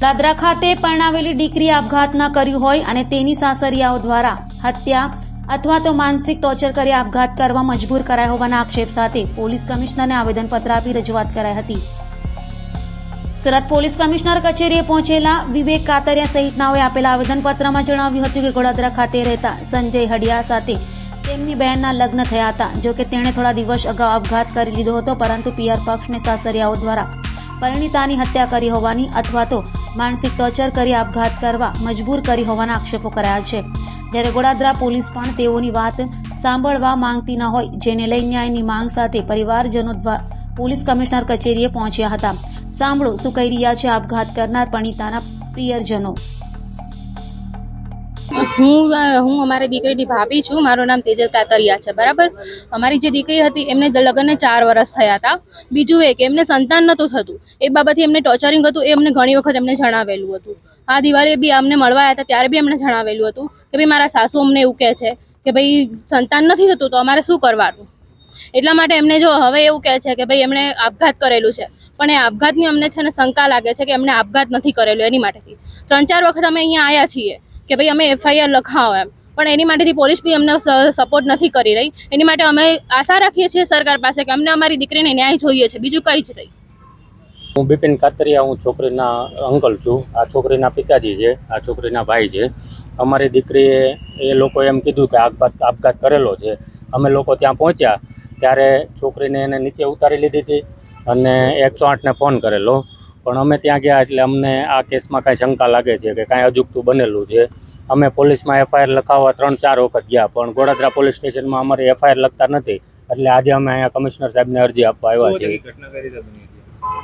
દાદરા ખાતે પરણાવેલી દીકરી આપઘાત ન કર્યું હોય અને તેની સાસરિયાઓ દ્વારા હત્યા અથવા તો માનસિક ટોર્ચર કરી આપઘાત કરવા મજબૂર કરાયા હોવાના આક્ષેપ સાથે પોલીસ કમિશનરને આવેદનપત્ર આપી રજૂઆત કરાઈ હતી। સુરત પોલીસ કમિશનર કચેરીએ પહોંચેલા વિવેક કાતરિયા સહિતનાઓએ આપેલા આવેદનપત્રમાં જણાવ્યું હતું કે ગોડાદરા ખાતે રહેતા સંજય હડિયા સાથે તેમની બહેનના લગ્ન થયા હતા। જો કે તેણે થોડા દિવસ અગાઉ આપઘાત કરી લીધો હતો, પરંતુ પિયર પક્ષને સાસરિયાઓ દ્વારા પરિણીતાની હત્યા કરી હોવાની અથવા તો માનસિક ટોર્ચર કરી આપઘાત કરવા મજબૂર કરી હોવાના આક્ષેપો કરાયા છે। જ્યારે ગોડાદરા પોલીસ પણ તેઓની વાત સાંભળવા માંગતી ન હોય, જેને લઈ ન્યાયની માંગ સાથે પરિવારજનો પોલીસ કમિશનર કચેરીએ પહોંચ્યા હતા। સાંભળો શું કહી રહ્યા છે આપઘાત કરનાર પરિણીતાના પ્રિયજનો। હું અમારી દીકરીની ભાભી છું। મારું નામ તેજલ કાતરિયા છે, બરાબર। અમારી જે દીકરી હતી એમને લગ્નને 4 વર્ષ થયા હતા। બીજું એ કે એમને સંતાન નહોતું થતું, એ બાબતે એમને ટોર્ચરિંગ હતું, એ અમને ઘણી વખત એમને જણાવેલું હતું। આ દિવાળીએ બી અમને મળવા આવ્યા હતા ત્યારે બી એમને જણાવેલું હતું કે ભાઈ મારા સાસુ અમને એવું કહે છે કે ભાઈ સંતાન નથી થતું તો અમારે શું કરવાનું। એટલા માટે એમને જો હવે એવું કહે છે કે ભાઈ એમણે આપઘાત કરેલું છે, પણ એ આપઘાતની અમને છે ને શંકા લાગે છે કે એમને આપઘાત નથી કરેલું। એની માટેથી 3-4 વખત અમે અહીંયા આવ્યા છીએ કે ભાઈ અમે FIR લખાવો એમ, પણ એની માટેથી પોલીસ બી અમને સપોર્ટ નથી કરી રહી। એની માટે અમે આશા રાખીએ છીએ સરકાર પાસે કે અમને અમારી દીકરીને ન્યાય જોઈએ છે, બીજું કંઈ જ નહીં। હું બિપિન કાતરિયા, હું છોકરીના અંકલ છું। આ છોકરીના પિતાજી છે, આ છોકરીના ભાઈ છે। અમારી દીકરીએ એ લોકો એમ કીધું કે આપઘાત કરેલો છે। અમે લોકો ત્યાં પહોંચ્યા ત્યારે છોકરીને એને નીચે ઉતારી લીધી હતી અને 108ને ફોન કરેલો, પણ અમે ત્યાં ગયા એટલે અમને આ કેસમાં કાંઈ શંકા લાગે છે કે કાંઈ અજુગતું બનેલું છે। અમે પોલીસમાં FIR લખાવવા 3-4 વખત ગયા, પણ ગોડાદરા પોલીસ સ્ટેશનમાં અમારી FIR લખતા નથી, એટલે આજે અમે અહીંયા કમિશનર સાહેબને અરજી આપવા આવ્યા છીએ।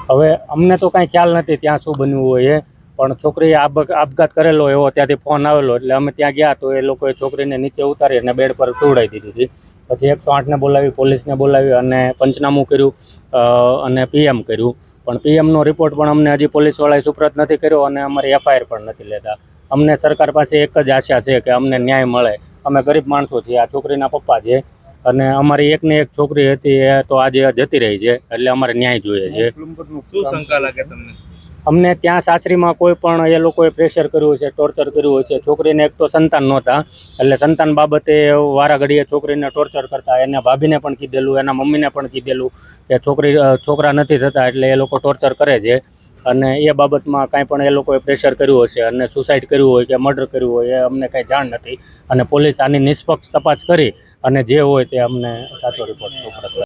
હવે અમને તો કાંઈ ખ્યાલ નથી ત્યાં શું બન્યું હોય એ, પણ છોકરીએ આપઘાત કરેલો એવો ત્યાંથી ફોન આવેલો એટલે અમે ત્યાં ગયા તો એ લોકોએ છોકરીને નીચે ઉતારી અને બેડ પર સુવડાવી દીધી હતી। પછી 108ને બોલાવી, પોલીસને બોલાવી અને પંચનામું કર્યું અને PM કર્યું, પણ PMનો રિપોર્ટ પણ અમને હજી પોલીસવાળાએ સુપ્રત નથી કર્યો અને અમારી FIR પણ નથી લેતા। અમને સરકાર પાસે એક જ આશા છે કે અમને ન્યાય મળે। અમે ગરીબ માણસો છીએ, આ છોકરીના પપ્પા છે અને અમારી એકને એક છોકરી હતી એ તો આજે જતી રહી છે, એટલે અમારે ન્યાય જોઈએ છે। શું શંકા લાગે તમને? અમને ત્યાં સાસરીમાં કોઈ પણ એ લોકોએ પ્રેશર કર્યું છે, ટોર્ચર કર્યું છે। છોકરીને એક તો સંતાન નહોતા, એટલે સંતાન બાબતે વારા ઘડીએ છોકરીને ટોર્ચર કરતા। એના ભાભીને પણ કીધેલું, એના મમ્મીને પણ કીધેલું કે છોકરા નથી થતા એટલે એ લોકો ટોર્ચર કરે છે, અને એ બાબતમાં કાંઈ પણ એ લોકોએ પ્રેશર કર્યું હશે અને સુસાઇડ કર્યું હોય કે મર્ડર કર્યું હોય એ અમને કાંઈ જાણ નથી, અને પોલીસ આની નિષ્પક્ષ તપાસ કરી અને જે હોય તે અમને સાચો રિપોર્ટ સુપ્રત કરે।